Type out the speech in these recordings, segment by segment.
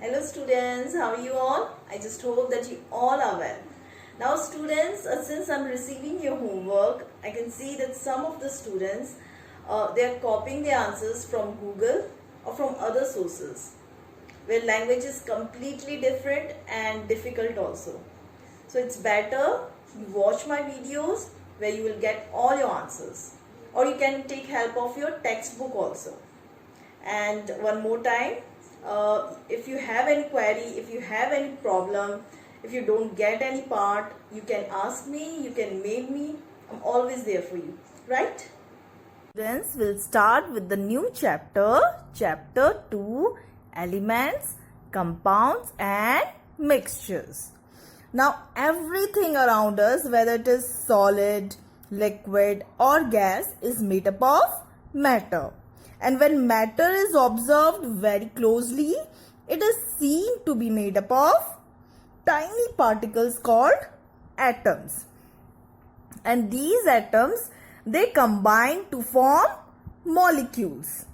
Hello students, how are you all? I just hope that you all are well. Now students, since I'm receiving your homework, I can see that some of the students, they are copying the answers from Google or from other sources where language is completely different and difficult also. So it's better you watch my videos where you will get all your answers, or you can take help of your textbook also. And one more time, if you have any query, if you have any problem, if you don't get any part, you can ask me, you can mail me. I'm always there for you, right? Students, will start with the new chapter, chapter 2, elements, compounds and mixtures. Now everything around us, whether it is solid, liquid or gas, is made up of matter. And when matter is observed very closely, it is seen to be made up of tiny particles called atoms. And these atoms, they combine to form molecules.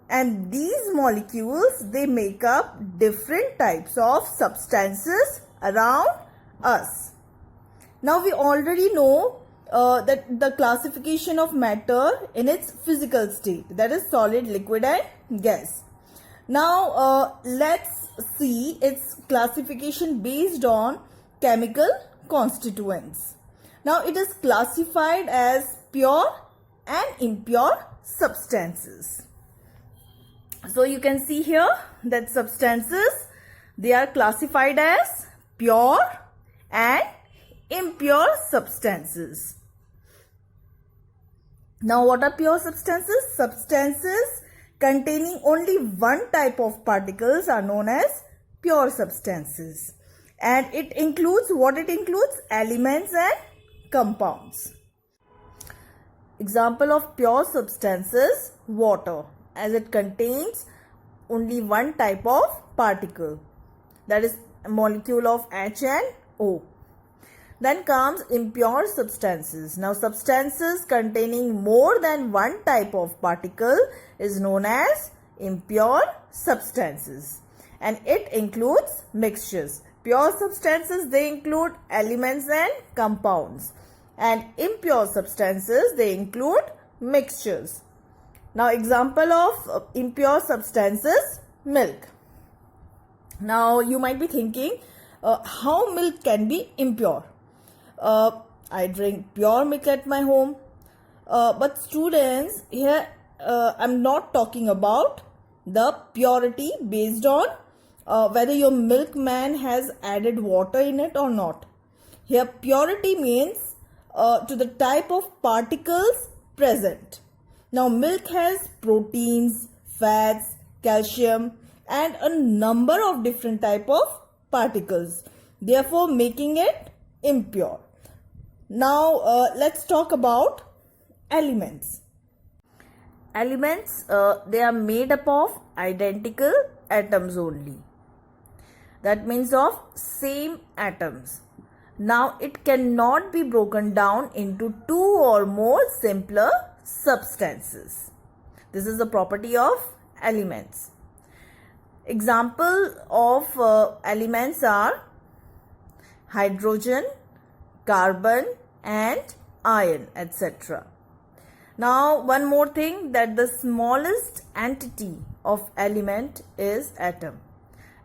And these molecules, they make up different types of substances around us. Now we already know that the classification of matter in its physical state, that is solid, liquid and gas. Now let's see its classification based on chemical constituents. Now it is classified as pure and impure substances. So you can see here that substances, they are classified as pure and impure substances. Now what are pure substances? Substances containing only one type of particles are known as pure substances. And it includes, what it includes? Elements and compounds. Example of pure substances, water, as it contains only one type of particle, that is a molecule of H and O. Then comes impure substances. Now substances containing more than one type of particle is known as impure substances, and it includes mixtures. Pure substances, they include elements and compounds, and impure substances, they include mixtures. Now example of impure substances, milk. Now you might be thinking, how milk can be impure? I drink pure milk at my home. But students, here I'm not talking about the purity based on whether your milkman has added water in it or not. Here purity means to the type of particles present. Now milk has proteins, fats, calcium and a number of different type of particles, therefore making it impure. Now let's talk about elements. Elements, they are made up of identical atoms only. That means of same atoms. Now it cannot be broken down into two or more simpler substances. This is the property of elements. Example of elements are hydrogen, carbon and iron, etc. Now one more thing, that the smallest entity of element is atom.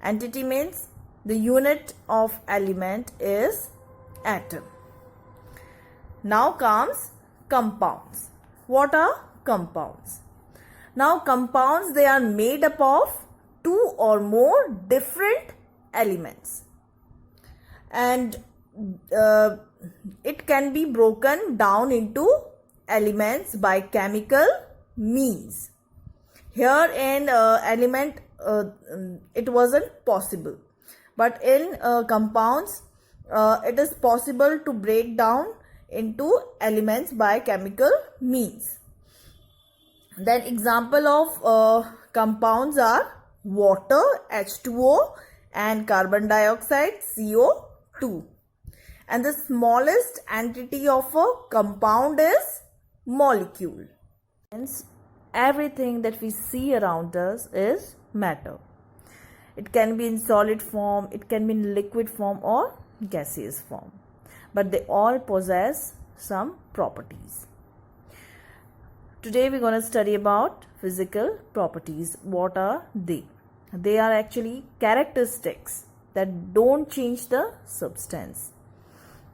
Entity means the unit of element is atom. Now comes compounds. What are compounds? Now compounds, they are made up of two or more different elements, and it can be broken down into elements by chemical means. Here in element it wasn't possible, but in compounds it is possible to break down into elements by chemical means. Then example of compounds are water, H2O, and carbon dioxide, CO2. And the smallest entity of a compound is molecule. Hence, everything that we see around us is matter. It can be in solid form, it can be in liquid form or gaseous form, but they all possess some properties. Today we're going to study about physical properties. What are they? They are actually characteristics that don't change the substance,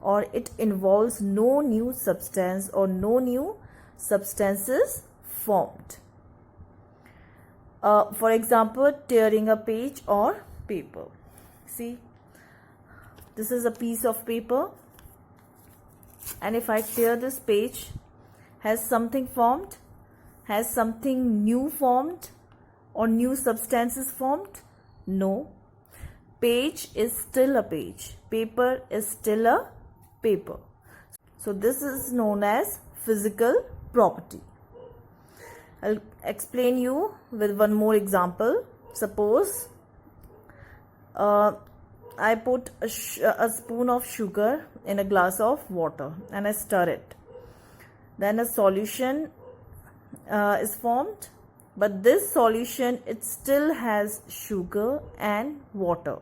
or it involves no new substance or no new substances formed. For example, tearing a page or paper. See, this is a piece of paper, and if I tear this page, has something formed? Has something new formed or new substances formed? No. Page is still a page. Paper is still a paper. So this is known as physical property. I'll explain you with one more example. Suppose I put a spoon of sugar in a glass of water and I stir it. Then a solution is formed, but this solution, it still has sugar and water.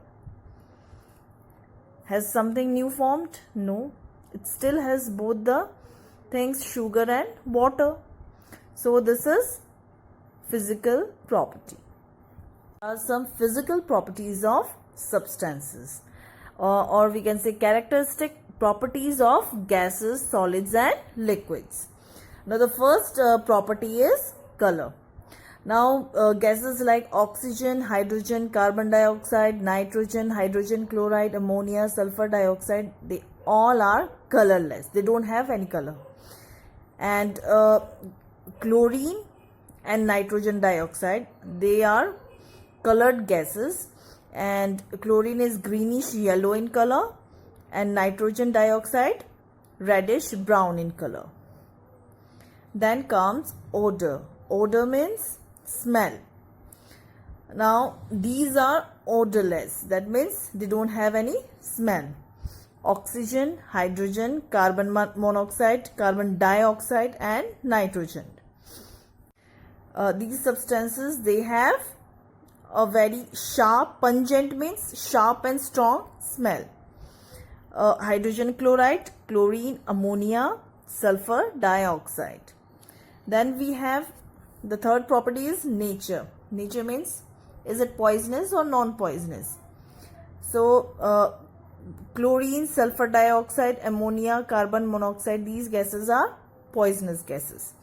Has something new formed? No. It still has both the things, sugar and water. So this is physical property. Some physical properties of substances, or we can say characteristic properties of gases, solids and liquids. Now the first property is color. Now gases like oxygen, hydrogen, carbon dioxide, nitrogen, hydrogen chloride, ammonia, sulfur dioxide, they all are colorless. They don't have any color. And chlorine and nitrogen dioxide, they are colored gases, and chlorine is greenish yellow in color and nitrogen dioxide reddish brown in color. Then comes odor. Odor means smell. Now these are odorless, that means they don't have any smell. Oxygen, hydrogen, carbon monoxide, carbon dioxide and nitrogen. These substances, they have a very sharp, pungent means sharp and strong smell. Hydrogen chloride, chlorine, ammonia, sulfur dioxide. Then we have the third property is nature. Nature means, is it poisonous or non-poisonous? So chlorine, sulfur dioxide, ammonia, carbon monoxide, these gases are poisonous gases.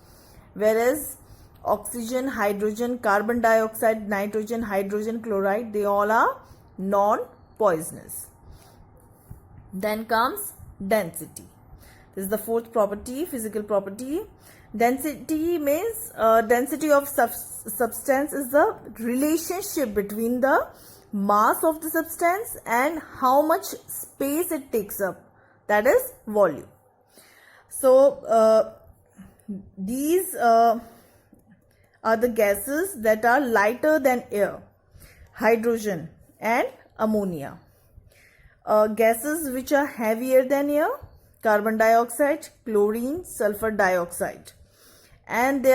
Whereas oxygen, hydrogen, carbon dioxide, nitrogen, hydrogen chloride, they all are non-poisonous. Then comes density. This is the fourth property, physical property. Density means density of substance is the relationship between the mass of the substance and how much space it takes up, that is volume. So these are the gases that are lighter than air: hydrogen and ammonia. Gases which are heavier than air: carbon dioxide, chlorine, sulfur dioxide. And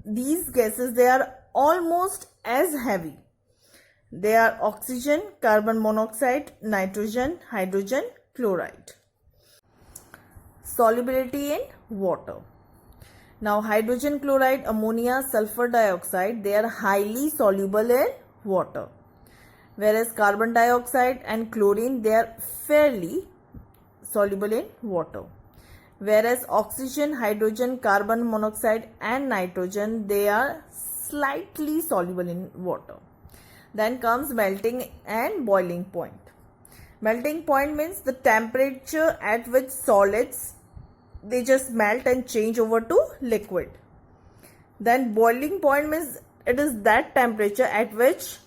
these gases, they are almost as heavy. They are oxygen, carbon monoxide, nitrogen, hydrogen chloride. Solubility in water. Now hydrogen chloride, ammonia, sulfur dioxide, they are highly soluble in water. Whereas carbon dioxide and chlorine, they are fairly soluble in water. Whereas oxygen, hydrogen, carbon monoxide and nitrogen, they are slightly soluble in water. Then comes melting and boiling point. Melting point means the temperature at which solids, they just melt and change over to liquid. Then boiling point means it is that temperature at which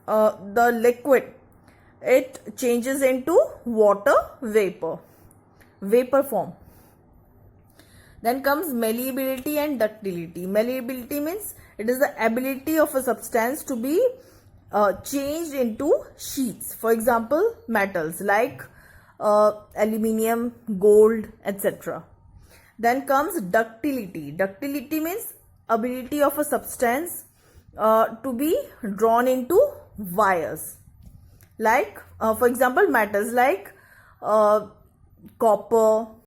the liquid, it changes into water vapor form. Then comes malleability and ductility. Malleability means it is the ability of a substance to be changed into sheets. For example, metals like aluminium, gold, etc. Then comes ductility. Ductility means ability of a substance to be drawn into wires. like for example metals like copper,